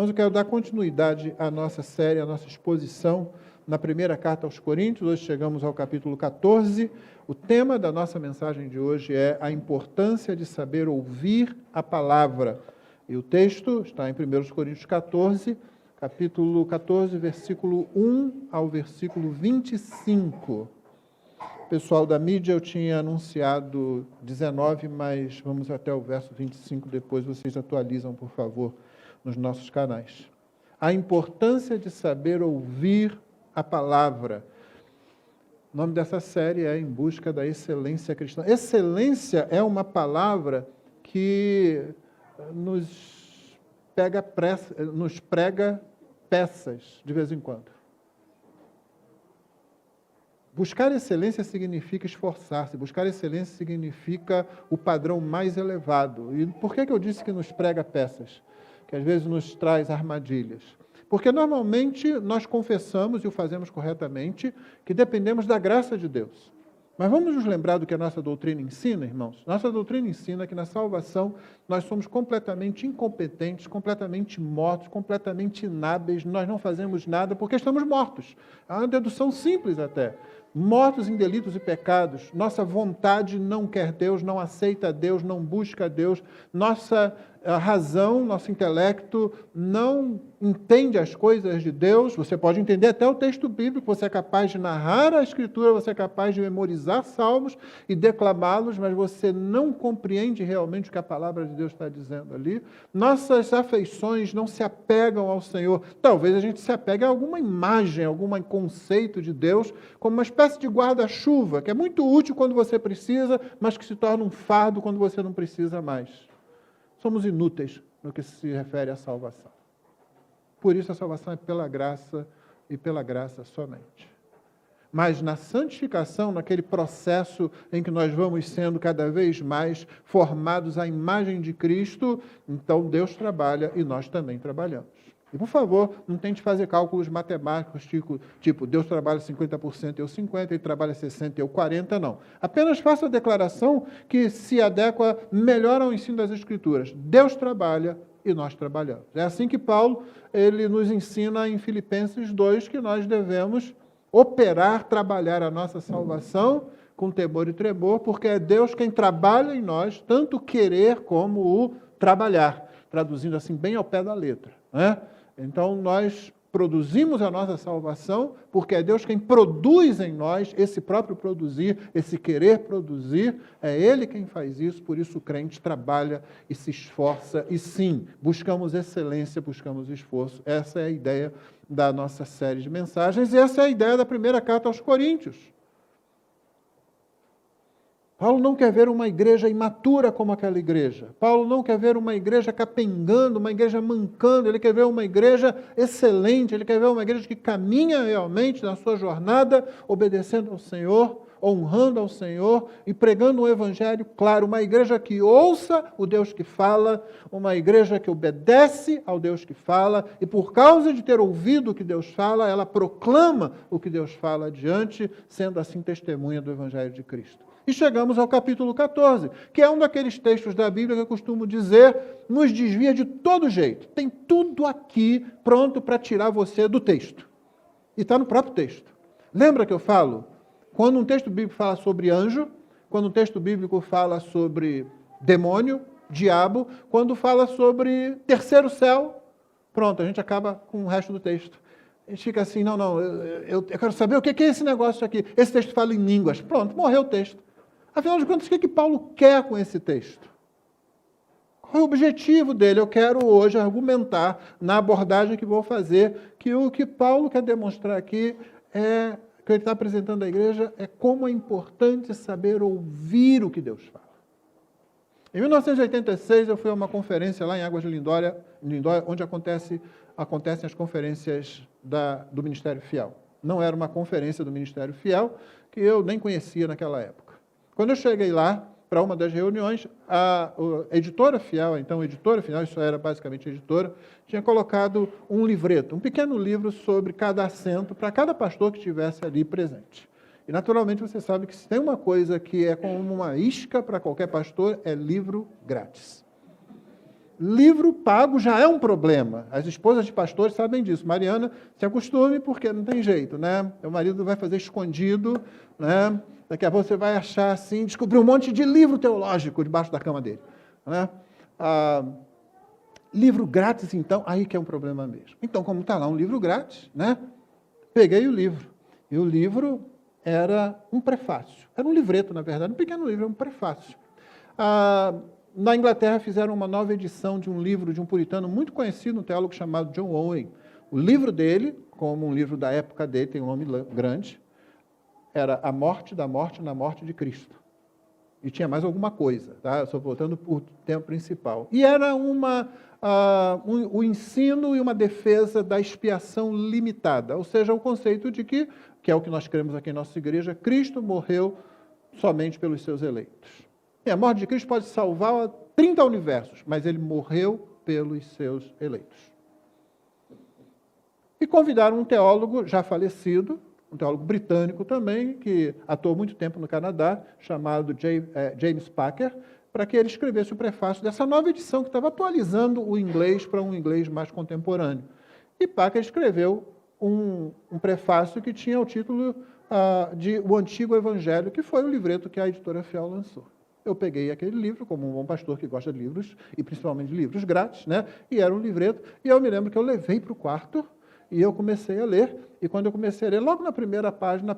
irmãos, eu quero dar continuidade à nossa série, à nossa exposição na primeira carta aos Coríntios. Hoje chegamos ao capítulo 14. O tema da nossa mensagem de hoje é a importância de saber ouvir a palavra. E o texto está em 1 Coríntios 14, capítulo 14, versículo 1 ao versículo 25. Pessoal da mídia, eu tinha anunciado 19, mas vamos até o verso 25, depois vocês atualizam, por favor, nos nossos canais. A importância de saber ouvir a palavra. O nome dessa série é Em Busca da Excelência Cristã. Excelência é uma palavra que nos prega peças de vez em quando. Buscar excelência significa esforçar-se. Buscar excelência significa o padrão mais elevado. E por que eu disse que nos prega peças? Que às vezes nos traz armadilhas. Porque normalmente nós confessamos, e o fazemos corretamente, que dependemos da graça de Deus. Mas vamos nos lembrar do que a nossa doutrina ensina, irmãos? Nossa doutrina ensina que na salvação nós somos completamente incompetentes, completamente mortos, completamente inábeis, nós não fazemos nada porque estamos mortos. É uma dedução simples até. Mortos em delitos e pecados, nossa vontade não quer Deus, não aceita Deus, não busca Deus, nossa razão, nosso intelecto não entende as coisas de Deus. Você pode entender até o texto bíblico, você é capaz de narrar a Escritura, você é capaz de memorizar salmos e declamá-los, mas você não compreende realmente o que a palavra de Deus está dizendo ali. Nossas afeições não se apegam ao Senhor. Talvez a gente se apegue a alguma imagem, a algum conceito de Deus, como uma espécie de guarda-chuva, que é muito útil quando você precisa, mas que se torna um fardo quando você não precisa mais. Somos inúteis no que se refere à salvação. Por isso a salvação é pela graça e pela graça somente. Mas na santificação, naquele processo em que nós vamos sendo cada vez mais formados à imagem de Cristo, então Deus trabalha e nós também trabalhamos. E, por favor, não tente fazer cálculos matemáticos, tipo Deus trabalha 50% eu 50%, ele trabalha 60% eu 40%, não. Apenas faça a declaração que se adequa melhor ao ensino das Escrituras. Deus trabalha e nós trabalhamos. É assim que Paulo ele nos ensina em Filipenses 2 que nós devemos operar, trabalhar a nossa salvação com temor e tremor, porque é Deus quem trabalha em nós, tanto o querer como o trabalhar, traduzindo assim bem ao pé da letra, né? Então, nós produzimos a nossa salvação, porque é Deus quem produz em nós esse próprio produzir, esse querer produzir, é Ele quem faz isso, por isso o crente trabalha e se esforça, e sim, buscamos excelência, buscamos esforço. Essa é a ideia da nossa série de mensagens, e essa é a ideia da primeira carta aos Coríntios. Paulo não quer ver uma igreja imatura como aquela igreja. Paulo não quer ver uma igreja capengando, uma igreja mancando. Ele quer ver uma igreja excelente. Ele quer ver uma igreja que caminha realmente na sua jornada, obedecendo ao Senhor, honrando ao Senhor e pregando um evangelho claro. Uma igreja que ouça o Deus que fala, uma igreja que obedece ao Deus que fala e por causa de ter ouvido o que Deus fala, ela proclama o que Deus fala adiante, sendo assim testemunha do evangelho de Cristo. E chegamos ao capítulo 14, que é um daqueles textos da Bíblia que eu costumo dizer, nos desvia de todo jeito. Tem tudo aqui pronto para tirar você do texto. E está no próprio texto. Lembra que eu falo? Quando um texto bíblico fala sobre anjo, quando um texto bíblico fala sobre demônio, diabo, quando fala sobre terceiro céu, pronto, a gente acaba com o resto do texto. A gente fica assim, eu quero saber o que é esse negócio aqui. Esse texto fala em línguas. Pronto, morreu o texto. Afinal de contas, o que Paulo quer com esse texto? Qual é o objetivo dele? Eu quero hoje argumentar, na abordagem que vou fazer, que o que Paulo quer demonstrar aqui é, que ele está apresentando à igreja, é como é importante saber ouvir o que Deus fala. Em 1986, eu fui a uma conferência lá em Águas de Lindóia, onde acontecem as conferências do Ministério Fiel. Não era uma conferência do Ministério Fiel, que eu nem conhecia naquela época. Quando eu cheguei lá, para uma das reuniões, a editora Fiel, então editora Fiel, isso era basicamente editora, tinha colocado um livreto, um pequeno livro sobre cada assento, para cada pastor que estivesse ali presente. E naturalmente você sabe que se tem uma coisa que é como uma isca para qualquer pastor, é livro grátis. livro pago já é um problema. As esposas de pastores sabem disso. Mariana, se acostume, porque não tem jeito, né? O marido vai fazer escondido, né? Daqui a pouco você vai achar assim, descobrir um monte de livro teológico debaixo da cama dele, né? Livro grátis, então, aí que é um problema mesmo. Então, como está lá um livro grátis, né? Peguei o livro. E o livro era um prefácio. Era um livreto, na verdade, um pequeno livro, era um prefácio. Na Inglaterra fizeram uma nova edição de um livro de um puritano muito conhecido, um teólogo chamado John Owen. O livro dele, como um livro da época dele, tem um nome grande, era A Morte da Morte na Morte de Cristo. E tinha mais alguma coisa, tá? Estou voltando para o tema principal. E era o ensino e uma defesa da expiação limitada, ou seja, o conceito de que é o que nós cremos aqui em nossa igreja, Cristo morreu somente pelos seus eleitos. E a morte de Cristo pode salvar 30 universos, mas ele morreu pelos seus eleitos. E convidaram um teólogo já falecido, um teólogo britânico também, que atuou muito tempo no Canadá, chamado James Packer, para que ele escrevesse o prefácio dessa nova edição, que estava atualizando o inglês para um inglês mais contemporâneo. E Packer escreveu um prefácio que tinha o título de O Antigo Evangelho, que foi o livreto que a editora Fiel lançou. Eu peguei aquele livro, como um bom pastor que gosta de livros, e principalmente de livros grátis, né? E era um livreto, e eu me lembro que eu levei para o quarto, e eu comecei a ler, e quando eu comecei a ler, logo na primeira página,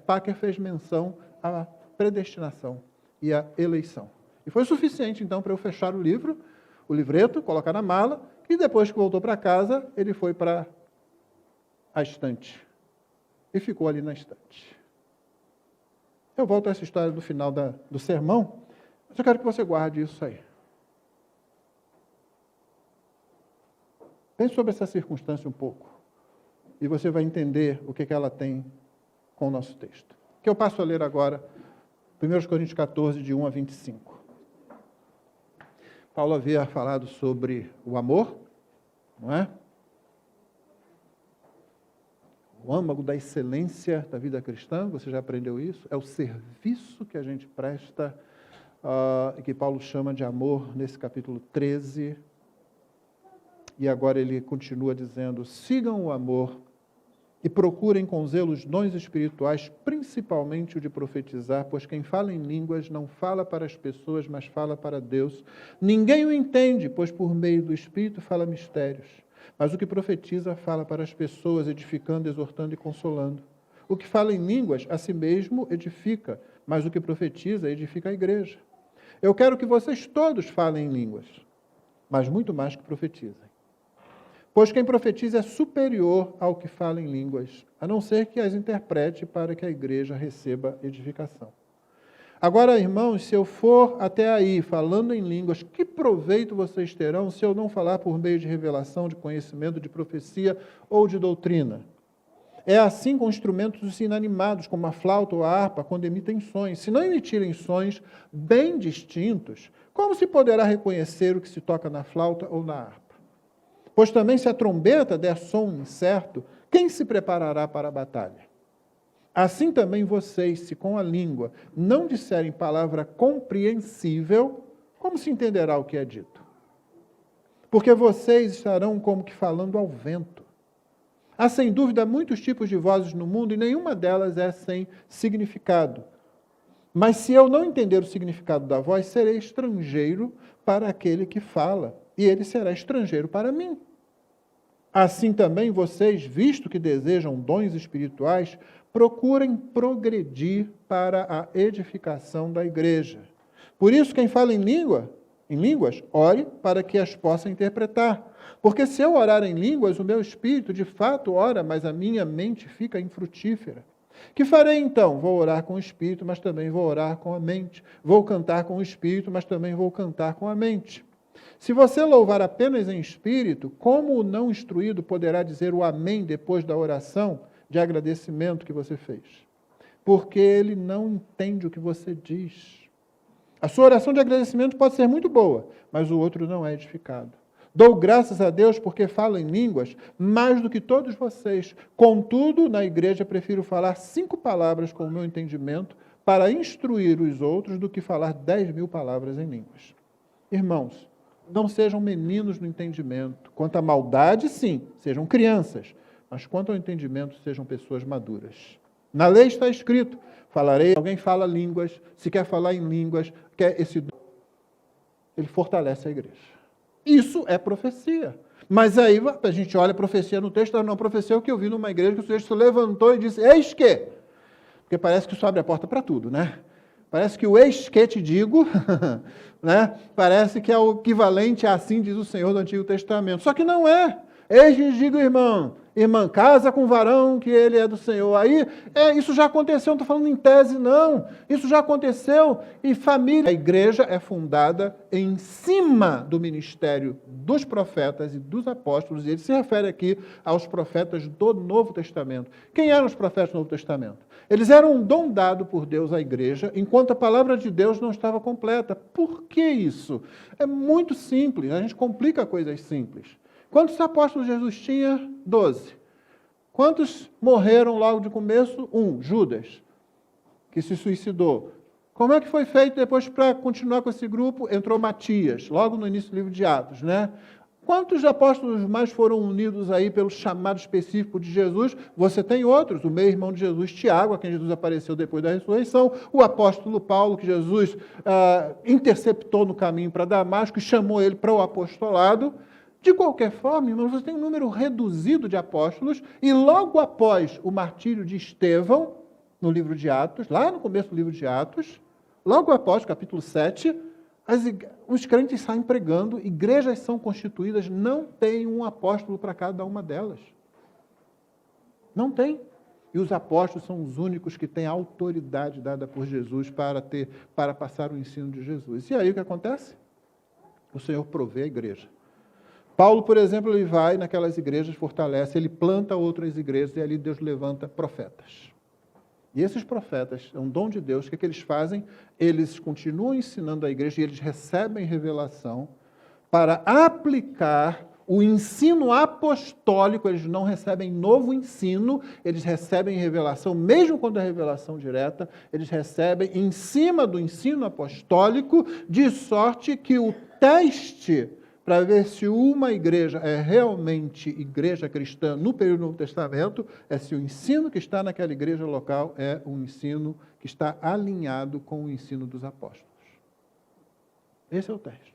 Packer fez menção à predestinação e à eleição. E foi suficiente, então, para eu fechar o livreto, colocar na mala, e depois que voltou para casa, ele foi para a estante. E ficou ali na estante. Eu volto a essa história do final do sermão, mas eu quero que você guarde isso aí. Pense sobre essa circunstância um pouco, e você vai entender o que ela tem com o nosso texto. Que eu passo a ler agora, 1 Coríntios 14, de 1 a 25. Paulo havia falado sobre o amor, não é? O âmago da excelência da vida cristã, você já aprendeu isso? É o serviço que a gente presta, e que Paulo chama de amor nesse capítulo 13. E agora ele continua dizendo, sigam o amor e procurem com zelo os dons espirituais, principalmente o de profetizar, pois quem fala em línguas não fala para as pessoas, mas fala para Deus. Ninguém o entende, pois por meio do Espírito fala mistérios. Mas o que profetiza fala para as pessoas, edificando, exortando e consolando. O que fala em línguas, a si mesmo edifica, mas o que profetiza, edifica a igreja. Eu quero que vocês todos falem em línguas, mas muito mais que profetizem. Pois quem profetiza é superior ao que fala em línguas, a não ser que as interprete para que a igreja receba edificação. Agora, irmãos, se eu for até aí falando em línguas, que proveito vocês terão se eu não falar por meio de revelação, de conhecimento, de profecia ou de doutrina? É assim com instrumentos inanimados, como a flauta ou a harpa, quando emitem sons. Se não emitirem sons bem distintos, como se poderá reconhecer o que se toca na flauta ou na harpa? Pois também se a trombeta der som incerto, quem se preparará para a batalha? Assim também vocês, se com a língua não disserem palavra compreensível, como se entenderá o que é dito? Porque vocês estarão como que falando ao vento. Há sem dúvida muitos tipos de vozes no mundo e nenhuma delas é sem significado. Mas se eu não entender o significado da voz, serei estrangeiro para aquele que fala, e ele será estrangeiro para mim. Assim também vocês, visto que desejam dons espirituais, procurem progredir para a edificação da igreja. Por isso, quem fala em línguas, ore para que as possa interpretar. Porque se eu orar em línguas, o meu espírito de fato ora, mas a minha mente fica infrutífera. Que farei então? Vou orar com o espírito, mas também vou orar com a mente. Vou cantar com o espírito, mas também vou cantar com a mente. Se você louvar apenas em espírito, como o não instruído poderá dizer o amém depois da oração de agradecimento que você fez? Porque ele não entende o que você diz. A sua oração de agradecimento pode ser muito boa, mas o outro não é edificado. Dou graças a Deus porque falo em línguas mais do que todos vocês. Contudo, na igreja prefiro falar 5 palavras com o meu entendimento para instruir os outros do que falar 10.000 palavras em línguas. Irmãos, não sejam meninos no entendimento. Quanto à maldade, sim, sejam crianças. Mas quanto ao entendimento, sejam pessoas maduras. Na lei está escrito, falarei, alguém fala línguas, se quer falar em línguas, ele fortalece a igreja. Isso é profecia. Mas aí a gente olha a profecia no texto, não, a profecia é o que eu vi numa igreja que o sujeito se levantou e disse, eis que, porque parece que isso abre a porta para tudo, né? Parece que o eis que te digo, né? Parece que é o equivalente a assim diz o Senhor do Antigo Testamento. Só que não é. Eis que digo, irmã, casa com o varão que ele é do Senhor. Aí, isso já aconteceu, não estou falando em tese, não. Isso já aconteceu em família. A igreja é fundada em cima do ministério dos profetas e dos apóstolos, e ele se refere aqui aos profetas do Novo Testamento. Quem eram os profetas do Novo Testamento? Eles eram um dom dado por Deus à igreja, enquanto a palavra de Deus não estava completa. Por que isso? É muito simples, a gente complica coisas simples. Quantos apóstolos Jesus tinha? 12. Quantos morreram logo de começo? 1, Judas, que se suicidou. Como é que foi feito depois para continuar com esse grupo? Entrou Matias, logo no início do livro de Atos, né? Quantos apóstolos mais foram unidos aí pelo chamado específico de Jesus? Você tem outros, o meio-irmão de Jesus, Tiago, a quem Jesus apareceu depois da ressurreição, o apóstolo Paulo, que Jesus interceptou no caminho para Damasco e chamou ele para o apostolado. De qualquer forma, irmãos, você tem um número reduzido de apóstolos, e logo após o martírio de Estevão, no livro de Atos, lá no começo do livro de Atos, logo após, capítulo 7, os crentes saem pregando, igrejas são constituídas, não tem um apóstolo para cada uma delas. Não tem. E os apóstolos são os únicos que têm a autoridade dada por Jesus para passar o ensino de Jesus. E aí o que acontece? O Senhor provê a igreja. Paulo, por exemplo, ele vai naquelas igrejas, fortalece, ele planta outras igrejas e ali Deus levanta profetas. E esses profetas, é um dom de Deus, o que eles fazem? Eles continuam ensinando a igreja e eles recebem revelação para aplicar o ensino apostólico. Eles não recebem novo ensino, eles recebem revelação, mesmo quando é revelação direta, eles recebem em cima do ensino apostólico, de sorte que o teste para ver se uma igreja é realmente igreja cristã no período do Novo Testamento, é se o ensino que está naquela igreja local é um ensino que está alinhado com o ensino dos apóstolos. Esse é o teste.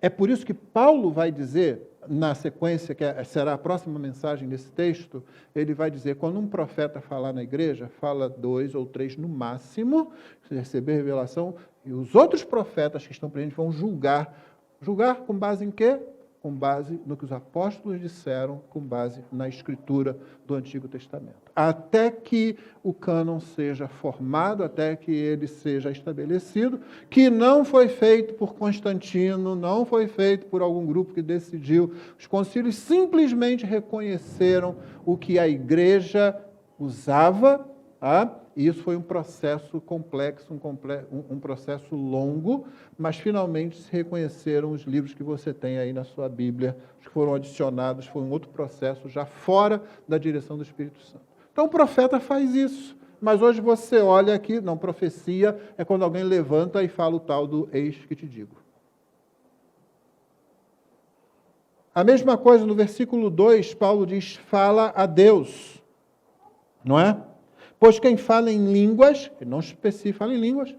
É por isso que Paulo vai dizer, na sequência, que será a próxima mensagem desse texto, ele vai dizer, quando um profeta falar na igreja, fala 2 ou 3 no máximo, se receber revelação, e os outros profetas que estão presentes vão julgar. Julgar com base em quê? Com base no que os apóstolos disseram, com base na escritura do Antigo Testamento. Até que o cânon seja formado, até que ele seja estabelecido, que não foi feito por Constantino, não foi feito por algum grupo que decidiu. Os concílios simplesmente reconheceram o que a igreja usava, e isso foi um processo complexo, um processo longo, mas finalmente se reconheceram os livros que você tem aí na sua Bíblia, os que foram adicionados, foi um outro processo já fora da direção do Espírito Santo. Então o profeta faz isso, mas hoje você olha aqui, não, profecia é quando alguém levanta e fala o tal do eis que te digo. A mesma coisa no versículo 2, Paulo diz, fala a Deus, não é? Pois quem fala em línguas, ele não especifica, fala em línguas,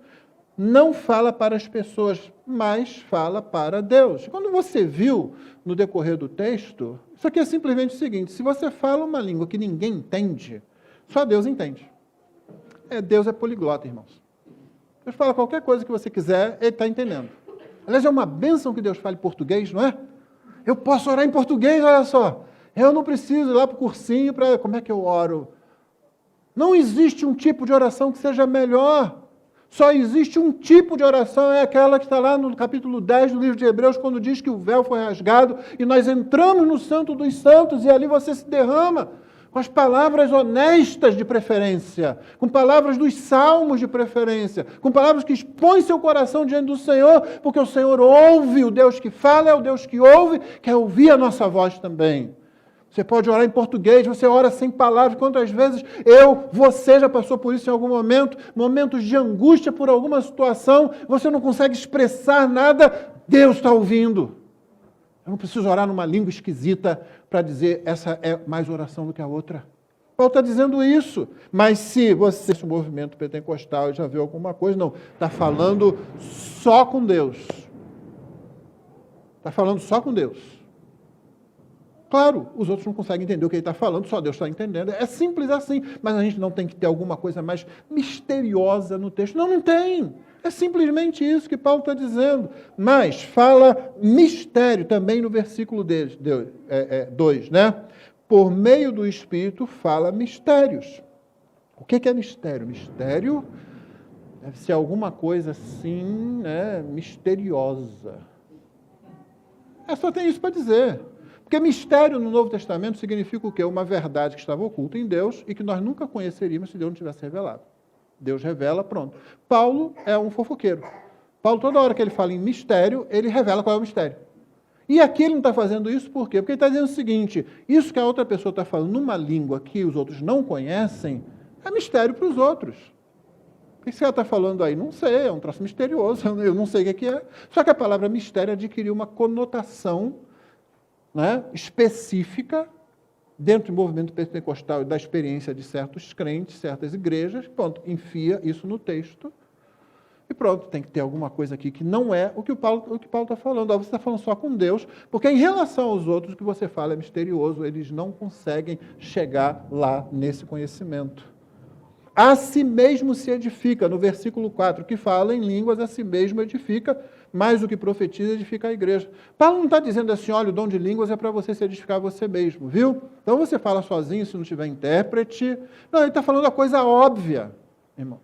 não fala para as pessoas, mas fala para Deus. Quando você viu no decorrer do texto, isso aqui é simplesmente o seguinte, se você fala uma língua que ninguém entende, só Deus entende. Deus é poliglota, irmãos. Deus fala qualquer coisa que você quiser, ele está entendendo. Aliás, é uma bênção que Deus fale português, não é? Eu posso orar em português, olha só. Eu não preciso ir lá para o cursinho para... Como é que eu oro? Não existe um tipo de oração que seja melhor. Só existe um tipo de oração, é aquela que está lá no capítulo 10 do livro de Hebreus, quando diz que o véu foi rasgado e nós entramos no Santo dos Santos e ali você se derrama com as palavras honestas de preferência, com palavras dos salmos de preferência, com palavras que expõem seu coração diante do Senhor, porque o Senhor ouve, o Deus que fala é o Deus que ouve, quer ouvir a nossa voz também. Você pode orar em português, você ora sem palavras. Quantas vezes você já passou por isso em algum momento, momentos de angústia por alguma situação, você não consegue expressar nada, Deus está ouvindo. Eu não preciso orar numa língua esquisita para dizer essa é mais oração do que a outra. Paulo está dizendo isso. Mas se você, esse movimento pentecostal, já viu alguma coisa, não, está falando só com Deus. Está falando só com Deus. Claro, os outros não conseguem entender o que ele está falando, só Deus está entendendo. É simples assim, mas a gente não tem que ter alguma coisa mais misteriosa no texto. Não, não tem. É simplesmente isso que Paulo está dizendo. Mas fala mistério também no versículo 2, né? Por meio do Espírito fala mistérios. O que é mistério? Mistério deve ser alguma coisa assim, né, misteriosa. Só tem isso para dizer. Porque mistério no Novo Testamento significa o quê? Uma verdade que estava oculta em Deus e que nós nunca conheceríamos se Deus não tivesse revelado. Deus revela, pronto. Paulo é um fofoqueiro. Paulo, toda hora que ele fala em mistério, ele revela qual é o mistério. E aqui ele não está fazendo isso por quê? Porque ele está dizendo o seguinte, isso que a outra pessoa está falando numa língua que os outros não conhecem, é mistério para os outros. O que você está falando aí? Não sei, é um troço misterioso, eu não sei o que é. Só que a palavra mistério adquiriu uma conotação, né, específica dentro do movimento pentecostal e da experiência de certos crentes, certas igrejas, pronto, enfia isso no texto e pronto, tem que ter alguma coisa aqui que não é o que Paulo está falando. Você está falando só com Deus, porque em relação aos outros, o que você fala é misterioso, eles não conseguem chegar lá nesse conhecimento. A si mesmo se edifica, no versículo 4, que fala em línguas, a si mesmo edifica, mas o que profetiza edifica a igreja. Paulo não está dizendo assim, olha, o dom de línguas é para você se edificar você mesmo, viu? Então você fala sozinho se não tiver intérprete. Não, ele está falando a coisa óbvia, irmão.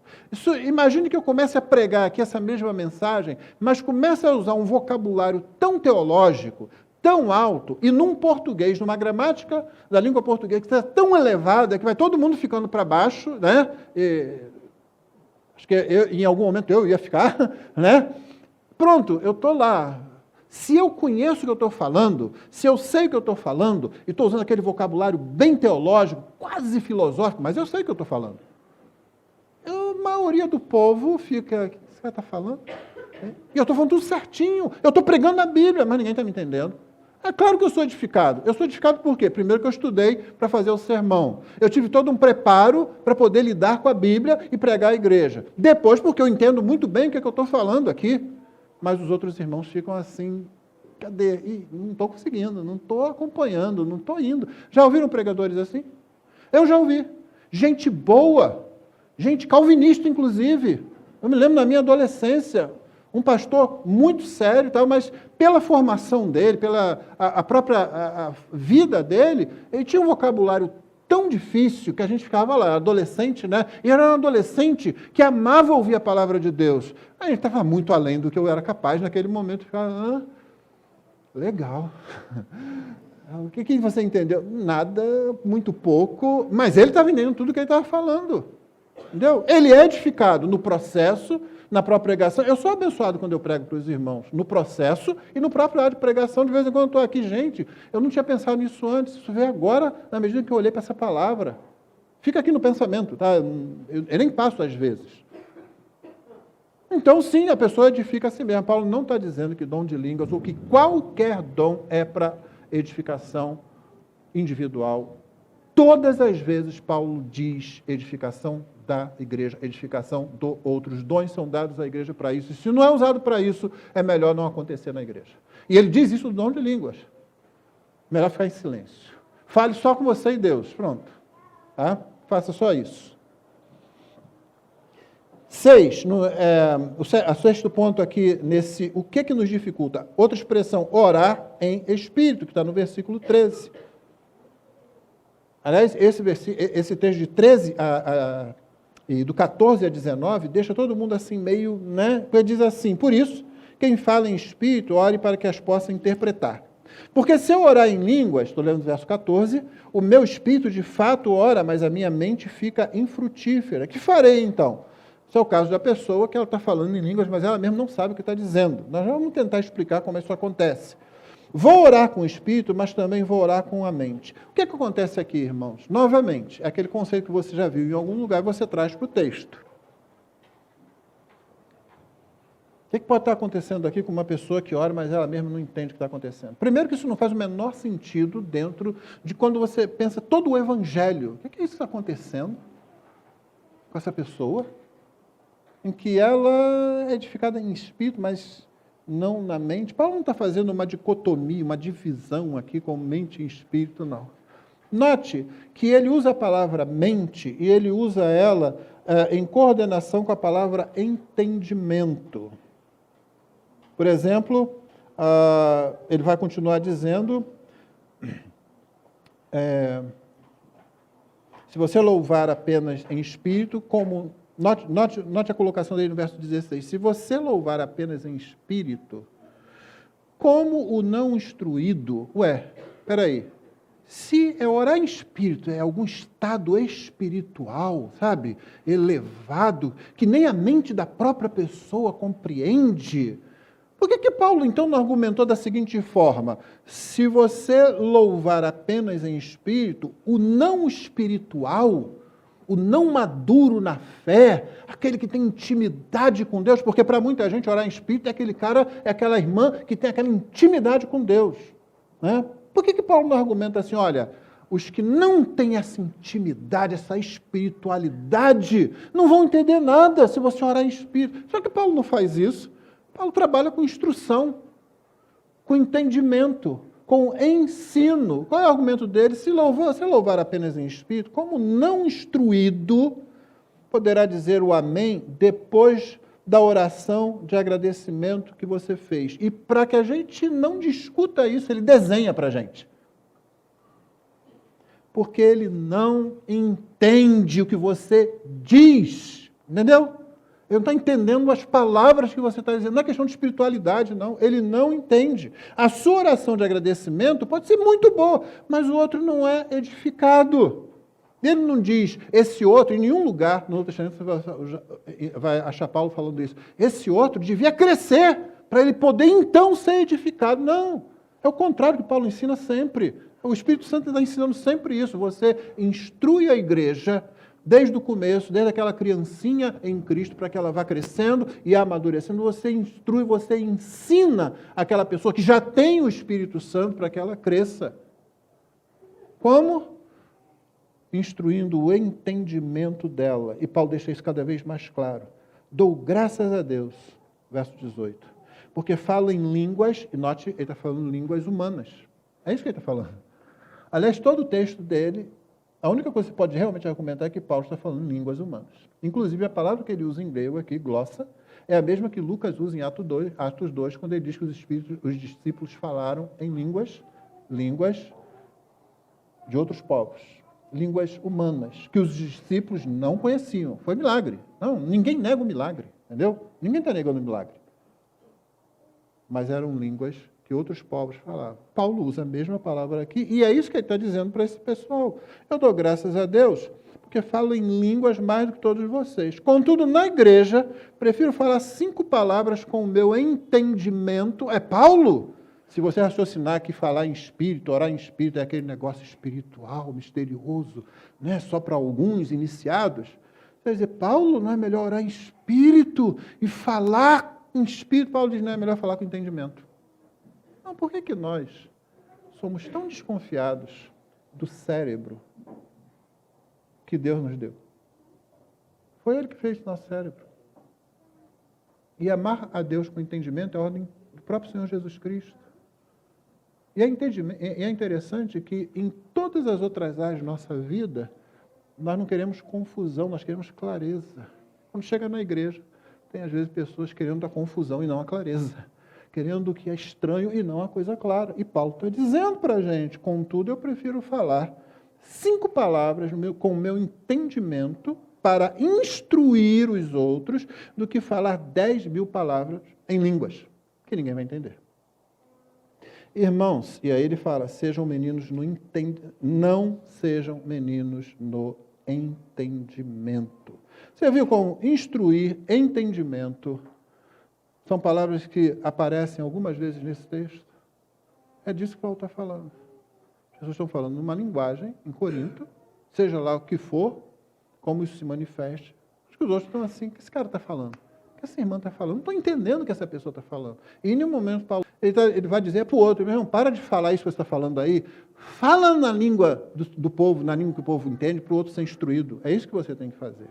Imagine que eu comece a pregar aqui essa mesma mensagem, mas comece a usar um vocabulário tão teológico, tão alto, e num português, numa gramática da língua portuguesa que está tão elevada, que vai todo mundo ficando para baixo, né? Acho que em algum momento eu ia ficar, né? Pronto, eu estou lá. Se eu conheço o que eu estou falando, se eu sei o que eu estou falando, e estou usando aquele vocabulário bem teológico, quase filosófico, mas eu sei o que eu estou falando. A maioria do povo fica, o que você está falando? E eu estou falando tudo certinho, eu estou pregando a Bíblia, mas ninguém está me entendendo. É claro que eu sou edificado. Eu sou edificado por quê? Primeiro que eu estudei para fazer o sermão. Eu tive todo um preparo para poder lidar com a Bíblia e pregar a igreja. Depois, porque eu entendo muito bem o que eu estou falando aqui. Mas os outros irmãos ficam assim, cadê? Ih, não estou conseguindo, não estou acompanhando, não estou indo. Já ouviram pregadores assim? Eu já ouvi. Gente boa, gente calvinista, inclusive. Eu me lembro na minha adolescência, um pastor muito sério, mas pela formação dele, pela a própria vida dele, ele tinha um vocabulário tão difícil que a gente ficava lá, adolescente, né? E era um adolescente que amava ouvir a palavra de Deus. A gente estava muito além do que eu era capaz naquele momento. Ficava, legal. O que você entendeu? Nada, muito pouco, mas ele estava entendendo tudo o que ele estava falando. Entendeu? Ele é edificado no processo, na própria pregação. Eu sou abençoado quando eu prego para os irmãos, no processo e no próprio ato de pregação. De vez em quando eu estou aqui, gente, eu não tinha pensado nisso antes, isso veio agora, na medida que eu olhei para essa palavra. Fica aqui no pensamento, tá? Eu nem passo às vezes. Então, sim, a pessoa edifica a si mesma. Paulo não está dizendo que dom de línguas ou que qualquer dom é para edificação individual. Todas as vezes Paulo diz edificação da igreja, edificação do outros. Dons são dados à igreja para isso. E se não é usado para isso, é melhor não acontecer na igreja. E ele diz isso do dom de línguas. Melhor ficar em silêncio. Fale só com você e Deus. Pronto. Tá? Faça só isso. 6, o sexto ponto aqui, o que nos dificulta? Outra expressão, orar em espírito, que está no versículo 13. Aliás, esse texto de 13 e do 14 a 19 deixa todo mundo assim meio, né? Porque diz assim, por isso, quem fala em espírito, ore para que as possa interpretar. Porque se eu orar em línguas, estou lendo o verso 14, o meu espírito de fato ora, mas a minha mente fica infrutífera. Que farei então? Esse é o caso da pessoa que ela está falando em línguas, mas ela mesmo não sabe o que está dizendo. Nós vamos tentar explicar como isso acontece. Vou orar com o espírito, mas também vou orar com a mente. O que acontece aqui, irmãos? Novamente, é aquele conceito que você já viu em algum lugar e você traz para o texto. O que pode estar acontecendo aqui com uma pessoa que ora, mas ela mesma não entende o que está acontecendo? Primeiro que isso não faz o menor sentido dentro de quando você pensa todo o evangelho. O que é isso que está acontecendo com essa pessoa? Em que ela é edificada em espírito, mas não na mente. Paulo não está fazendo uma dicotomia, uma divisão aqui com mente e espírito, não. Note que ele usa a palavra mente e ele usa ela em coordenação com a palavra entendimento. Por exemplo, ele vai continuar dizendo, se você louvar apenas em espírito, como... Note a colocação dele no verso 16. Se você louvar apenas em espírito, como o não instruído... Peraí. Se orar em espírito é algum estado espiritual, sabe, elevado, que nem a mente da própria pessoa compreende, por que Paulo então não argumentou da seguinte forma? Se você louvar apenas em espírito, o não espiritual, o não maduro na fé, aquele que tem intimidade com Deus, porque para muita gente orar em espírito é aquele cara, é aquela irmã que tem aquela intimidade com Deus, né? Por que Paulo não argumenta assim, olha, os que não têm essa intimidade, essa espiritualidade, não vão entender nada se você orar em espírito. Só que Paulo não faz isso. Paulo trabalha com instrução, com entendimento, com ensino. Qual é o argumento dele? Se louvar apenas em espírito, como não instruído, poderá dizer o amém depois da oração de agradecimento que você fez. E para que a gente não discuta isso, ele desenha para a gente. Porque ele não entende o que você diz. Entendeu? Ele não está entendendo as palavras que você está dizendo. Não é questão de espiritualidade, não. Ele não entende. A sua oração de agradecimento pode ser muito boa, mas o outro não é edificado. Ele não diz, esse outro, em nenhum lugar no Novo Testamento você vai achar Paulo falando isso. Esse outro devia crescer para ele poder então ser edificado. Não, é o contrário que Paulo ensina sempre. O Espírito Santo está ensinando sempre isso. Você instrui a igreja desde o começo, desde aquela criancinha em Cristo, para que ela vá crescendo e amadurecendo. Você instrui, você ensina aquela pessoa que já tem o Espírito Santo para que ela cresça. Como? Instruindo o entendimento dela. E Paulo deixa isso cada vez mais claro. Dou graças a Deus, verso 18, porque falo em línguas, e note, ele está falando línguas humanas. É isso que ele está falando. Aliás, todo o texto dele, a única coisa que você pode realmente argumentar é que Paulo está falando em línguas humanas. Inclusive, a palavra que ele usa em grego aqui, glossa, é a mesma que Lucas usa em Atos 2, quando ele diz que os discípulos falaram em línguas de outros povos. Línguas humanas, que os discípulos não conheciam. Foi milagre. Não, ninguém nega o milagre, entendeu? Ninguém está negando o milagre. Mas eram línguas que outros povos falavam. Paulo usa a mesma palavra aqui, e é isso que ele está dizendo para esse pessoal. Eu dou graças a Deus, porque falo em línguas mais do que todos vocês. Contudo, na igreja, prefiro falar 5 palavras com o meu entendimento. É Paulo? Se você raciocinar que falar em espírito, orar em espírito é aquele negócio espiritual, misterioso, né? Só para alguns iniciados, você vai dizer, Paulo, não é melhor orar em espírito e falar em espírito? Paulo diz, não é melhor falar com entendimento. Não, por que nós somos tão desconfiados do cérebro que Deus nos deu? Foi Ele que fez o nosso cérebro. E amar a Deus com entendimento é a ordem do próprio Senhor Jesus Cristo. E é interessante que em todas as outras áreas da nossa vida, nós não queremos confusão, nós queremos clareza. Quando chega na igreja, tem às vezes pessoas querendo a confusão e não a clareza. Querendo o que é estranho e não a coisa clara. E Paulo está dizendo para a gente, contudo, eu prefiro falar 5 palavras com o meu entendimento para instruir os outros do que falar 10.000 palavras em línguas, que ninguém vai entender. Irmãos, e aí ele fala, sejam meninos não sejam meninos no entendimento. Você viu como instruir, entendimento, são palavras que aparecem algumas vezes nesse texto? É disso que Paulo está falando. As pessoas estão falando numa linguagem, em Corinto, seja lá o que for, como isso se manifeste. Acho que os outros estão assim, o que esse cara está falando? O que essa irmã está falando? Não estou entendendo o que essa pessoa está falando. E em nenhum momento Paulo, ele vai dizer para o outro, meu irmão, para de falar isso que você está falando aí, fala na língua do povo, na língua que o povo entende, para o outro ser instruído. É isso que você tem que fazer.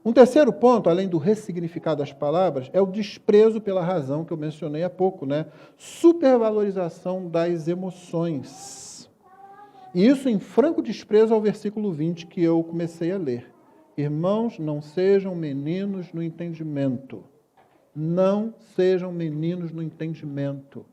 Um terceiro ponto, além do ressignificado das palavras, é o desprezo pela razão que eu mencionei há pouco, né? Supervalorização das emoções. E isso em franco desprezo ao versículo 20 que eu comecei a ler. Irmãos, não sejam meninos no entendimento. Não sejam meninos no entendimento.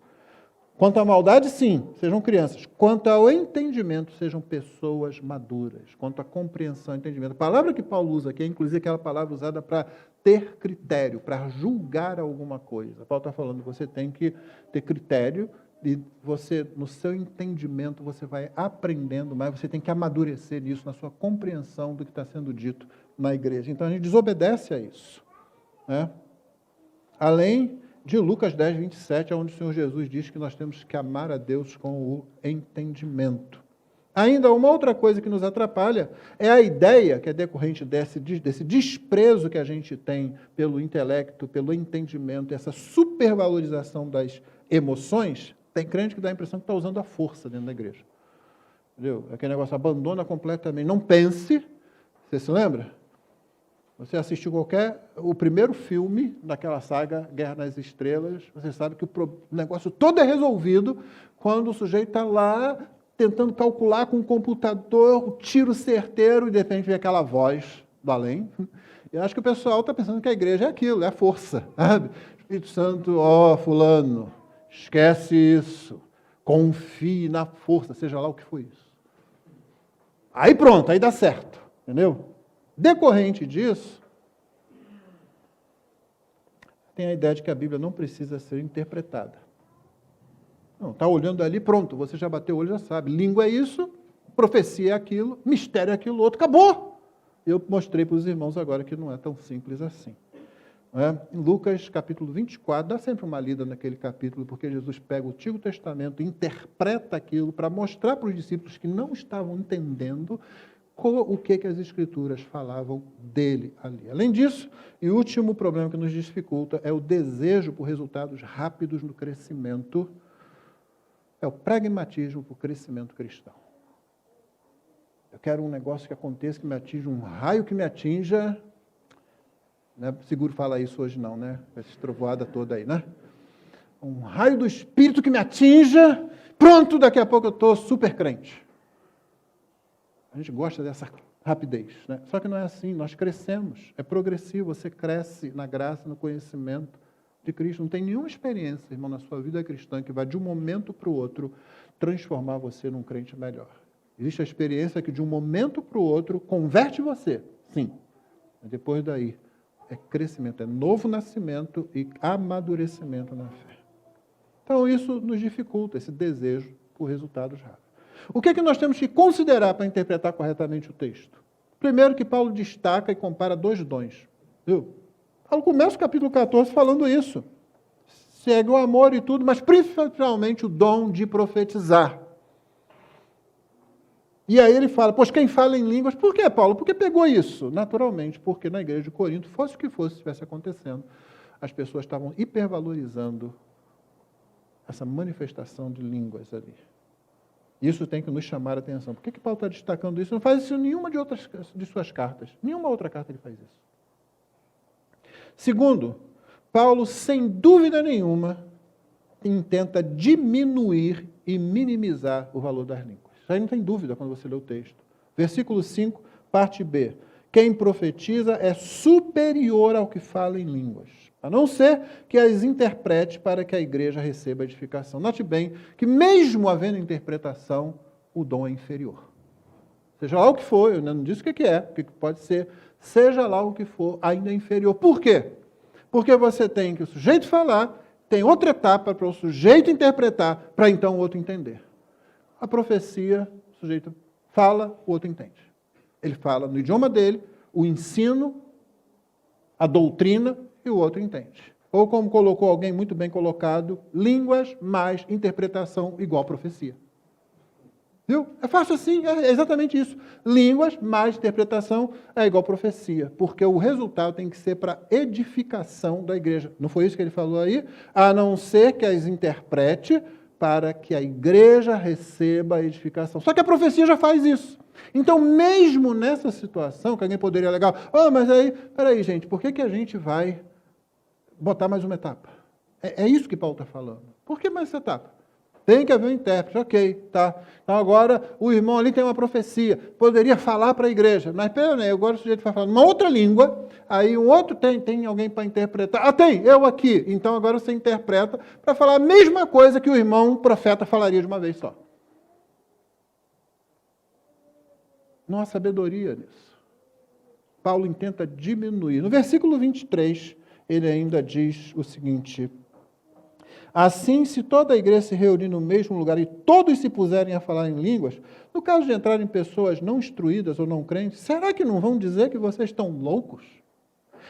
Quanto à maldade, sim, sejam crianças. Quanto ao entendimento, sejam pessoas maduras. Quanto à compreensão e entendimento. A palavra que Paulo usa aqui é, inclusive, aquela palavra usada para ter critério, para julgar alguma coisa. Paulo está falando que você tem que ter critério e você, no seu entendimento, você vai aprendendo mais, você tem que amadurecer nisso, na sua compreensão do que está sendo dito na igreja. Então, a gente desobedece a isso, né? Além de Lucas 10, 27, onde o Senhor Jesus diz que nós temos que amar a Deus com o entendimento. Ainda uma outra coisa que nos atrapalha é a ideia que é decorrente desse desprezo que a gente tem pelo intelecto, pelo entendimento, essa supervalorização das emoções. Tem crente que dá a impressão que está usando a força dentro da igreja. Entendeu? Aquele negócio, abandona completamente. Não pense. Você se lembra? Você assistiu o primeiro filme daquela saga Guerra nas Estrelas, você sabe que o negócio todo é resolvido quando o sujeito está lá tentando calcular com o computador o tiro certeiro e de repente vem aquela voz do além. Eu acho que o pessoal está pensando que a igreja é aquilo, é a força. Sabe? Espírito Santo, fulano, esquece isso, confie na força, seja lá o que for isso. Aí pronto, aí dá certo, entendeu? Decorrente disso, tem a ideia de que a Bíblia não precisa ser interpretada. Não, está olhando ali, pronto, você já bateu o olho, já sabe. Língua é isso, profecia é aquilo, mistério é aquilo outro, acabou! Eu mostrei para os irmãos agora que não é tão simples assim. Em Lucas capítulo 24, dá sempre uma lida naquele capítulo, porque Jesus pega o Antigo Testamento, interpreta aquilo para mostrar para os discípulos que não estavam entendendo o que as Escrituras falavam dele ali. Além disso, e o último problema que nos dificulta é o desejo por resultados rápidos no crescimento, é o pragmatismo por crescimento cristão. Eu quero um negócio que aconteça, que me atinja, um raio que me atinja. Não é seguro falar isso hoje não, né? Essa trovoada toda aí, né? Um raio do Espírito que me atinja, pronto, daqui a pouco eu estou super crente. A gente gosta dessa rapidez, né? Só que não é assim, nós crescemos, é progressivo, você cresce na graça, no conhecimento de Cristo. Não tem nenhuma experiência, irmão, na sua vida cristã que vai de um momento para o outro transformar você num crente melhor. Existe a experiência que de um momento para o outro converte você, sim. Mas depois daí é crescimento, é novo nascimento e amadurecimento na fé. Então isso nos dificulta, esse desejo por resultados rápidos. O que é que nós temos que considerar para interpretar corretamente o texto? Primeiro que Paulo destaca e compara dois dons. Viu? Paulo começa o capítulo 14 falando isso. Segue o amor e tudo, mas principalmente o dom de profetizar. E aí ele fala, pois quem fala em línguas, por que, Paulo? Por que pegou isso? Naturalmente, porque na igreja de Corinto, fosse o que fosse, estivesse acontecendo, as pessoas estavam hipervalorizando essa manifestação de línguas ali. Isso tem que nos chamar a atenção. Por que Paulo está destacando isso? Não faz isso em nenhuma de suas cartas. Nenhuma outra carta ele faz isso. Segundo, Paulo, sem dúvida nenhuma, tenta diminuir e minimizar o valor das línguas. Isso aí não tem dúvida quando você lê o texto. Versículo 5, parte B. Quem profetiza é superior ao que fala em línguas, a não ser que as interprete para que a igreja receba edificação. Note bem que mesmo havendo interpretação, o dom é inferior. Seja lá o que for, eu não disse o que é, o que pode ser, seja lá o que for, ainda é inferior. Por quê? Porque você tem que o sujeito falar, tem outra etapa para o sujeito interpretar, para então o outro entender. A profecia, o sujeito fala, o outro entende. Ele fala no idioma dele, o ensino, a doutrina, e o outro entende. Ou como colocou alguém muito bem colocado, línguas mais interpretação igual profecia. Viu? É fácil assim, é exatamente isso. Línguas mais interpretação é igual profecia, porque o resultado tem que ser para edificação da igreja. Não foi isso que ele falou aí? A não ser que as interprete para que a igreja receba a edificação. Só que a profecia já faz isso. Então, mesmo nessa situação, que alguém poderia alegar, mas aí, peraí, gente, por que a gente vai botar mais uma etapa? É isso que Paulo está falando. Por que mais essa etapa? Tem que haver um intérprete, ok, tá. Então agora o irmão ali tem uma profecia, poderia falar para a igreja, mas peraí, agora o sujeito vai falar uma outra língua, aí um outro tem alguém para interpretar. Tem, eu aqui. Então agora você interpreta para falar a mesma coisa que o irmão profeta falaria de uma vez só. Não há sabedoria nisso. Paulo tenta diminuir. No versículo 23, ele ainda diz o seguinte: assim, se toda a igreja se reunir no mesmo lugar e todos se puserem a falar em línguas, no caso de entrarem pessoas não instruídas ou não crentes, será que não vão dizer que vocês estão loucos?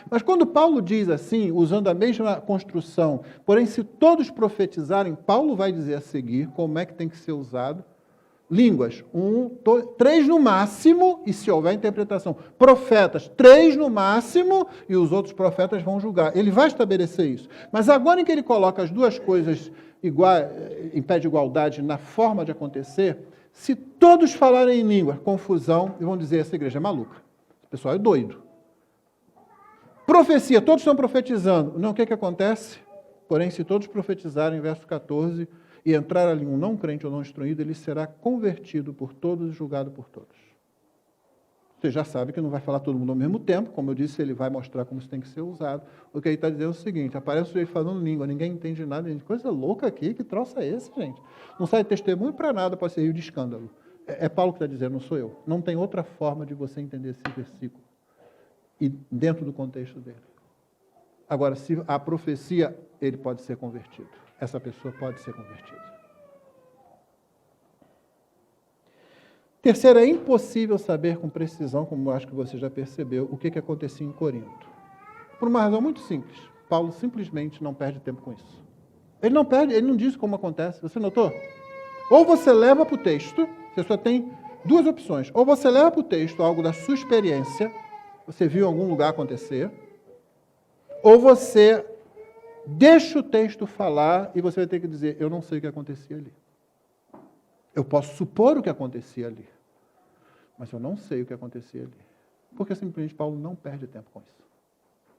Mas quando Paulo diz assim, usando a mesma construção, porém se todos profetizarem, Paulo vai dizer a seguir como é que tem que ser usado. Línguas, 3 no máximo, e se houver interpretação. Profetas, 3 no máximo, e os outros profetas vão julgar. Ele vai estabelecer isso. Mas agora em que ele coloca as duas coisas em pé de igualdade na forma de acontecer, se todos falarem em língua, confusão, e vão dizer, essa igreja é maluca. O pessoal é doido. Profecia, todos estão profetizando. Não, o que acontece? Porém, se todos profetizarem, verso 14... e entrar ali um não crente ou não instruído, ele será convertido por todos e julgado por todos. Você já sabe que não vai falar todo mundo ao mesmo tempo, como eu disse, ele vai mostrar como isso tem que ser usado. O que ele está dizendo é o seguinte: aparece o sujeito falando língua, ninguém entende nada, gente, coisa louca aqui, que troço é esse, gente? Não sai testemunho para nada, pode ser rio de escândalo. É Paulo que está dizendo, não sou eu. Não tem outra forma de você entender esse versículo. E dentro do contexto dele. Agora, se a profecia, ele pode ser convertido. Essa pessoa pode ser convertida. Terceiro, é impossível saber com precisão, como eu acho que você já percebeu, o que acontecia em Corinto. Por uma razão muito simples. Paulo simplesmente não perde tempo com isso. Ele não perde, ele não diz como acontece. Você notou? Ou você leva para o texto, você só tem duas opções. Ou você leva para o texto algo da sua experiência, você viu em algum lugar acontecer, ou você deixa o texto falar e você vai ter que dizer, eu não sei o que acontecia ali. Eu posso supor o que acontecia ali, mas eu não sei o que acontecia ali. Porque simplesmente Paulo não perde tempo com isso.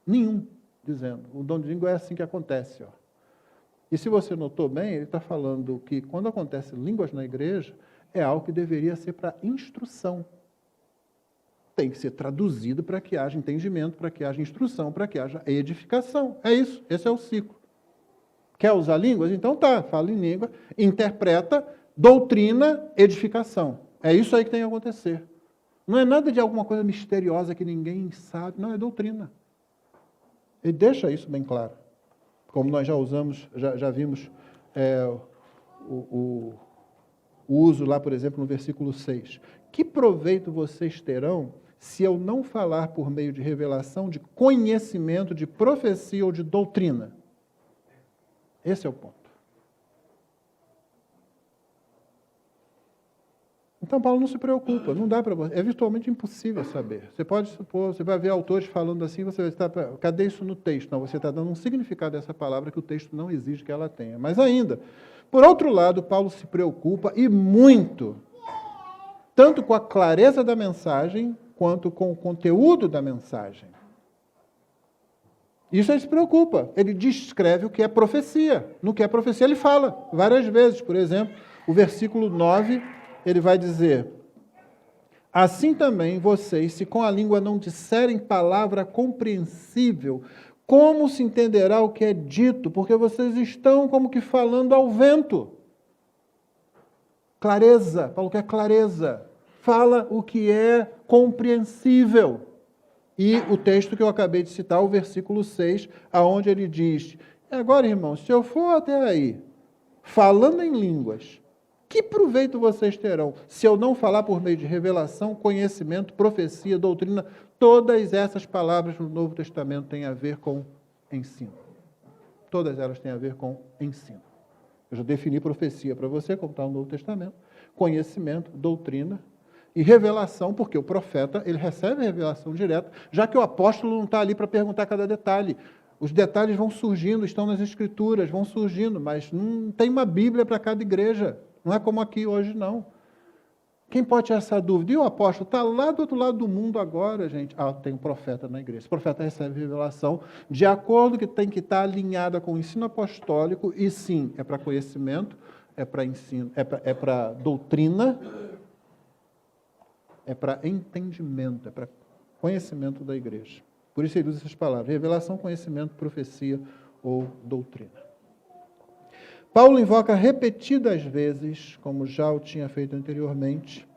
Nenhum, dizendo. O dom de língua é assim que acontece. Ó. E se você notou bem, ele está falando que quando acontece línguas na igreja, é algo que deveria ser para instrução. Tem que ser traduzido para que haja entendimento, para que haja instrução, para que haja edificação. É isso, esse é o ciclo. Quer usar línguas? Então tá, fala em língua, interpreta, doutrina, edificação. É isso aí que tem que acontecer. Não é nada de alguma coisa misteriosa que ninguém sabe, não, é doutrina. Ele deixa isso bem claro. Como nós já usamos, já vimos o uso lá, por exemplo, no versículo 6. Que proveito vocês terão se eu não falar por meio de revelação, de conhecimento, de profecia ou de doutrina? Esse é o ponto. Então, Paulo não se preocupa, não dá para você, é virtualmente impossível saber. Você pode supor, você vai ver autores falando assim, você vai estar, cadê isso no texto? Não, você está dando um significado a essa palavra que o texto não exige que ela tenha. Mas ainda, por outro lado, Paulo se preocupa, e muito, tanto com a clareza da mensagem, quanto com o conteúdo da mensagem. Isso ele se preocupa. Ele descreve o que é profecia. No que é profecia, ele fala várias vezes. Por exemplo, o versículo 9, ele vai dizer: assim também vocês, se com a língua não disserem palavra compreensível, como se entenderá o que é dito? Porque vocês estão como que falando ao vento. Clareza, Paulo quer clareza. Fala o que é compreensível. E o texto que eu acabei de citar, o versículo 6, aonde ele diz: agora, irmãos, se eu for até aí, falando em línguas, que proveito vocês terão se eu não falar por meio de revelação, conhecimento, profecia, doutrina? Todas essas palavras no Novo Testamento têm a ver com ensino. todas elas têm a ver com ensino. Eu já defini profecia para você, como está no Novo Testamento, conhecimento, doutrina e revelação, porque o profeta ele recebe a revelação direta, já que o apóstolo não está ali para perguntar cada detalhe. Os detalhes vão surgindo, estão nas Escrituras, vão surgindo, mas não tem uma Bíblia para cada igreja. Não é como aqui hoje, não. Quem pode ter essa dúvida? E o apóstolo está lá do outro lado do mundo agora, gente. Ah, tem um profeta na igreja. Esse profeta recebe revelação de acordo que tem que estar alinhada com o ensino apostólico, e sim, é para conhecimento, é para ensino, é para doutrina, é para entendimento, é para conhecimento da igreja. Por isso ele usa essas palavras: revelação, conhecimento, profecia ou doutrina. Paulo invoca repetidas vezes, como já o tinha feito anteriormente,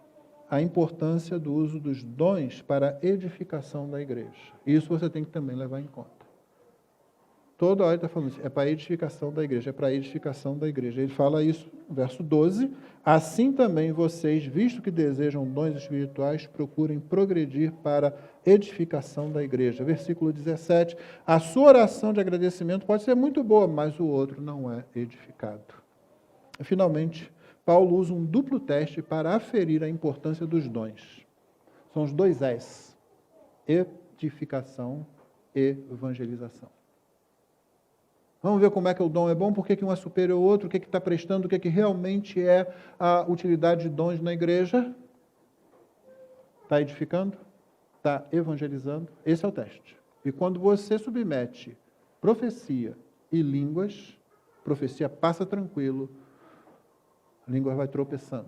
a importância do uso dos dons para a edificação da igreja. Isso você tem que também levar em conta. Toda hora ele está falando isso, é para a edificação da igreja, é para a edificação da igreja. Ele fala isso no verso 12, assim também vocês, visto que desejam dons espirituais, procurem progredir para a edificação da igreja. Versículo 17, a sua oração de agradecimento pode ser muito boa, mas o outro não é edificado. E, finalmente, Paulo usa um duplo teste para aferir a importância dos dons. São os dois S, edificação e evangelização. Vamos ver como é que o dom é bom, por que um é superior ao outro, o que está prestando, o que realmente é a utilidade de dons na igreja. Está edificando? Está evangelizando? Esse é o teste. E quando você submete profecia e línguas, profecia passa tranquilo, a língua vai tropeçando.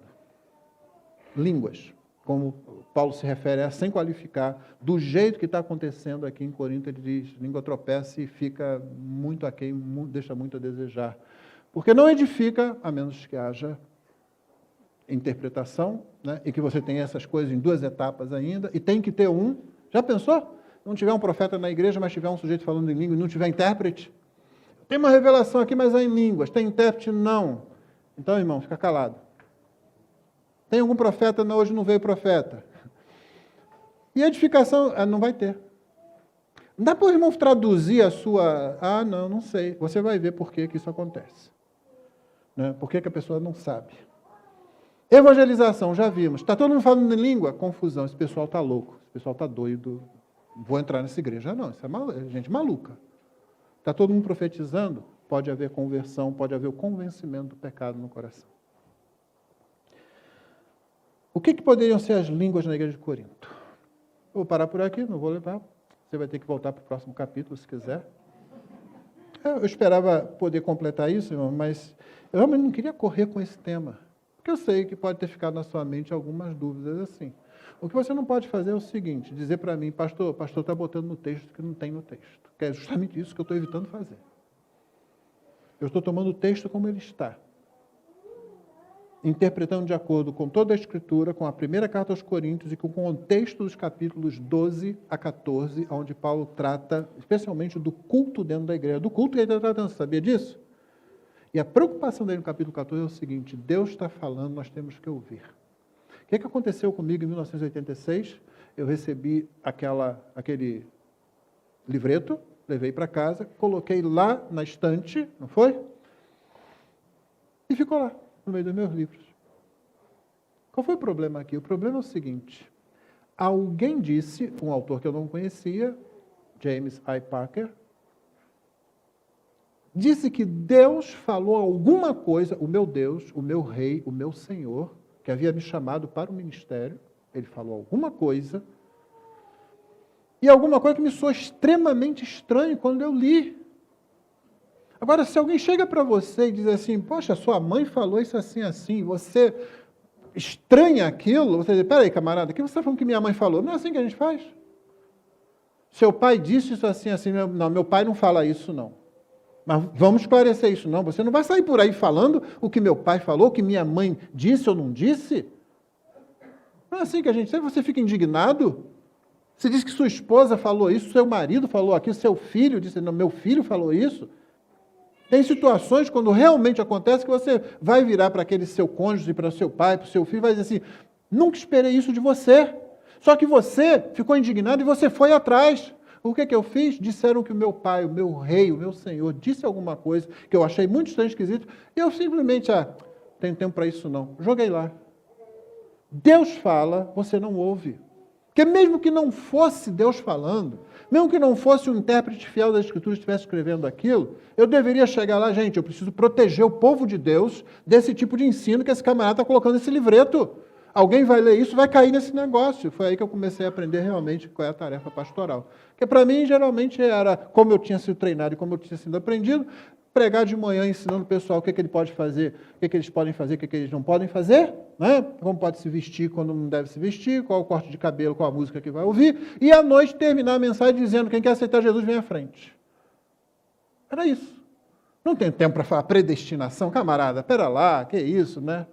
Línguas, como Paulo se refere a sem qualificar, do jeito que está acontecendo aqui em Corinto, ele diz, língua tropeça e fica muito aquém, deixa muito a desejar. Porque não edifica, a menos que haja interpretação, né, e que você tenha essas coisas em duas etapas ainda, e tem que ter um. Já pensou? Não tiver um profeta na igreja, mas tiver um sujeito falando em língua e não tiver intérprete? Tem uma revelação aqui, mas é em línguas. Tem intérprete? Não. Então, irmão, fica calado. Tem algum profeta? Não, hoje não veio profeta. E edificação? Não vai ter. Não dá para o irmão traduzir a sua... não sei. Você vai ver por que isso acontece. Né? Por que a pessoa não sabe. Evangelização, já vimos. Está todo mundo falando em língua? Confusão. Esse pessoal está louco. Esse pessoal está doido. Vou entrar nessa igreja. Não, isso é gente maluca. Está todo mundo profetizando? Pode haver conversão, pode haver o convencimento do pecado no coração. O que poderiam ser as línguas na igreja de Corinto? Eu vou parar por aqui, não vou levar. Você vai ter que voltar para o próximo capítulo, se quiser. Eu esperava poder completar isso, irmão, mas eu realmente não queria correr com esse tema. Porque eu sei que pode ter ficado na sua mente algumas dúvidas assim. O que você não pode fazer é o seguinte, dizer para mim, pastor está botando no texto que não tem no texto. Que é justamente isso que eu estou evitando fazer. Eu estou tomando o texto como ele está. Interpretando de acordo com toda a Escritura, com a primeira carta aos Coríntios e com o contexto dos capítulos 12 a 14, onde Paulo trata especialmente do culto dentro da igreja. Do culto que ele está tratando, você sabia disso? E a preocupação dele no capítulo 14 é o seguinte, Deus está falando, nós temos que ouvir. O que aconteceu comigo em 1986? Eu recebi aquele livreto, levei para casa, coloquei lá na estante, não foi? E ficou lá, no meio dos meus livros. Qual foi o problema aqui? O problema é o seguinte, alguém disse, um autor que eu não conhecia, James I. Packer, disse que Deus falou alguma coisa, o meu Deus, o meu rei, o meu Senhor, que havia me chamado para o ministério, ele falou alguma coisa, e alguma coisa que me soou extremamente estranho quando eu li. Agora, se alguém chega para você e diz assim, poxa, sua mãe falou isso assim, assim, você estranha aquilo, você diz, peraí, camarada, o que você está falando que minha mãe falou? Não é assim que a gente faz. Seu pai disse isso assim, assim, não, meu pai não fala isso, não. Mas vamos esclarecer isso, não. Você não vai sair por aí falando o que meu pai falou, o que minha mãe disse ou não disse. Não é assim que a gente faz, você fica indignado. Você diz que sua esposa falou isso, seu marido falou aquilo, seu filho disse, não, meu filho falou isso. Tem situações, quando realmente acontece, que você vai virar para aquele seu cônjuge, para o seu pai, para o seu filho, e vai dizer assim, nunca esperei isso de você. Só que você ficou indignado e você foi atrás. O que eu fiz? Disseram que o meu pai, o meu rei, o meu senhor, disse alguma coisa que eu achei muito estranho, esquisito, e eu simplesmente, tenho tempo para isso não. Joguei lá. Deus fala, você não ouve. Porque mesmo que não fosse Deus falando, mesmo que não fosse um intérprete fiel das Escrituras que estivesse escrevendo aquilo, eu deveria chegar lá, gente, eu preciso proteger o povo de Deus desse tipo de ensino que esse camarada está colocando nesse livreto. Alguém vai ler isso, vai cair nesse negócio. Foi aí que eu comecei a aprender realmente qual é a tarefa pastoral. Porque para mim, geralmente, era como eu tinha sido treinado e como eu tinha sido aprendido, pregar de manhã ensinando o pessoal o que ele pode fazer, o que eles podem fazer, o que eles não podem fazer, né? Como pode se vestir quando não deve se vestir, qual o corte de cabelo, qual a música que vai ouvir, e à noite terminar a mensagem dizendo quem quer aceitar Jesus vem à frente. Era isso. Não tem tempo para falar predestinação, camarada, pera lá, que isso, né?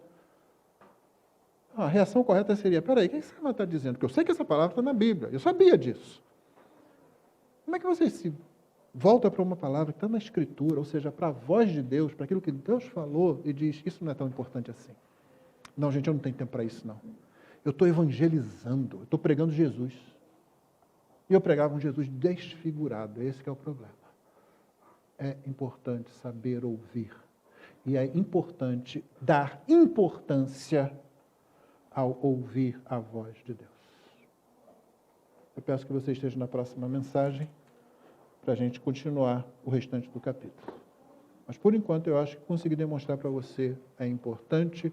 A reação correta seria, peraí, o que você está dizendo? Porque eu sei que essa palavra está na Bíblia, eu sabia disso. Como é que você se volta para uma palavra que está na Escritura, ou seja, para a voz de Deus, para aquilo que Deus falou, e diz, isso não é tão importante assim. Não, gente, eu não tenho tempo para isso, não. Eu estou evangelizando, eu estou pregando Jesus. E eu pregava um Jesus desfigurado, esse que é o problema. É importante saber ouvir. E é importante dar importância ao ouvir a voz de Deus. Eu peço que você esteja na próxima mensagem para a gente continuar o restante do capítulo. Mas, por enquanto, eu acho que consegui demonstrar para você é importante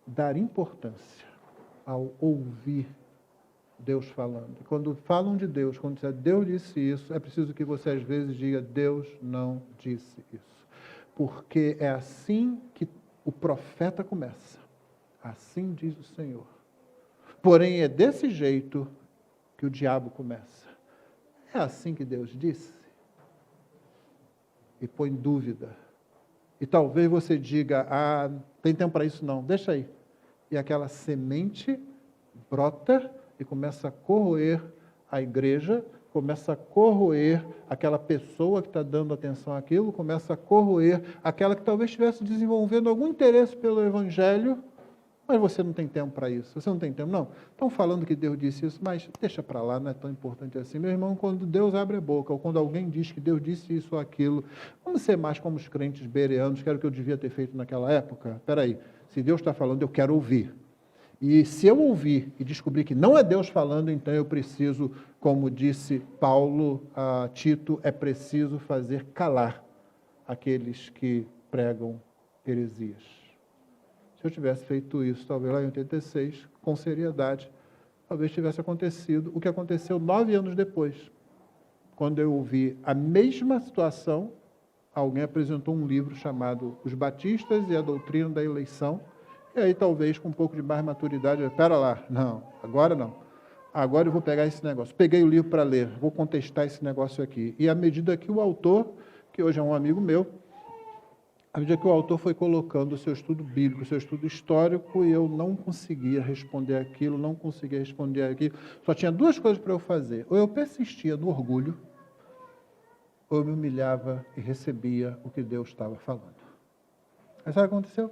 dar importância ao ouvir Deus falando. E quando falam de Deus, quando disser Deus disse isso, é preciso que você, às vezes, diga Deus não disse isso. Porque é assim que o profeta começa. Assim diz o Senhor. Porém, é desse jeito que o diabo começa. É assim que Deus disse? E põe dúvida. E talvez você diga, tem tempo para isso não, deixa aí. E aquela semente brota e começa a corroer a igreja, começa a corroer aquela pessoa que está dando atenção àquilo, começa a corroer aquela que talvez estivesse desenvolvendo algum interesse pelo Evangelho, mas você não tem tempo para isso, você não tem tempo, não. Estão falando que Deus disse isso, mas deixa para lá, não é tão importante assim. Meu irmão, quando Deus abre a boca, ou quando alguém diz que Deus disse isso ou aquilo, vamos ser mais como os crentes bereanos, que era o que eu devia ter feito naquela época? Espera aí, se Deus está falando, eu quero ouvir. E se eu ouvir e descobrir que não é Deus falando, então eu preciso, como disse Paulo a Tito, é preciso fazer calar aqueles que pregam heresias. Se eu tivesse feito isso, talvez lá em 86, com seriedade, talvez tivesse acontecido o que aconteceu 9 anos depois. Quando eu ouvi a mesma situação, alguém apresentou um livro chamado Os Batistas e a Doutrina da Eleição, e aí talvez com um pouco de mais maturidade, espera lá, não, agora não. Agora eu vou pegar esse negócio. Peguei o livro para ler, vou contestar esse negócio aqui. E à medida que o autor, que hoje é um amigo meu, à medida que o autor foi colocando o seu estudo bíblico, o seu estudo histórico, e eu não conseguia responder aquilo, não conseguia responder aquilo. Só tinha 2 coisas para eu fazer. Ou eu persistia no orgulho, ou eu me humilhava e recebia o que Deus estava falando. Aí sabe o que aconteceu?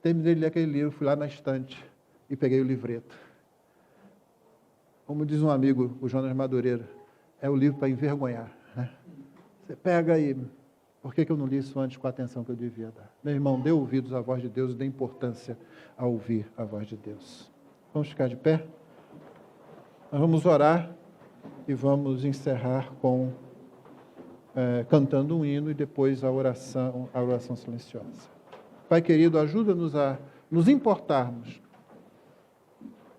Terminei de ler aquele livro, fui lá na estante e peguei o livreto. Como diz um amigo, o Jonas Madureira, é o livro para envergonhar, né? Você pega aí... Por que eu não li isso antes com a atenção que eu devia dar? Meu irmão, dê ouvidos à voz de Deus e dê importância a ouvir a voz de Deus. Vamos ficar de pé? Nós vamos orar e vamos encerrar com cantando um hino e depois a oração silenciosa. Pai querido, ajuda-nos a nos importarmos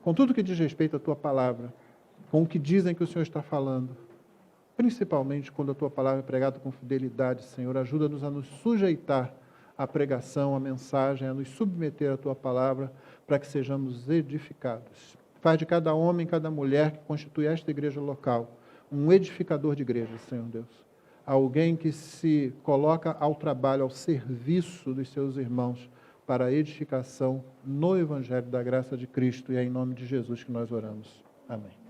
com tudo que diz respeito à Tua palavra, com o que dizem que o Senhor está falando, principalmente quando a Tua palavra é pregada com fidelidade, Senhor. Ajuda-nos a nos sujeitar à pregação, à mensagem, a nos submeter à Tua palavra, para que sejamos edificados. Faz de cada homem, cada mulher que constitui esta igreja local, um edificador de igreja, Senhor Deus. Alguém que se coloca ao trabalho, ao serviço dos seus irmãos, para a edificação no Evangelho da graça de Cristo, e é em nome de Jesus que nós oramos. Amém.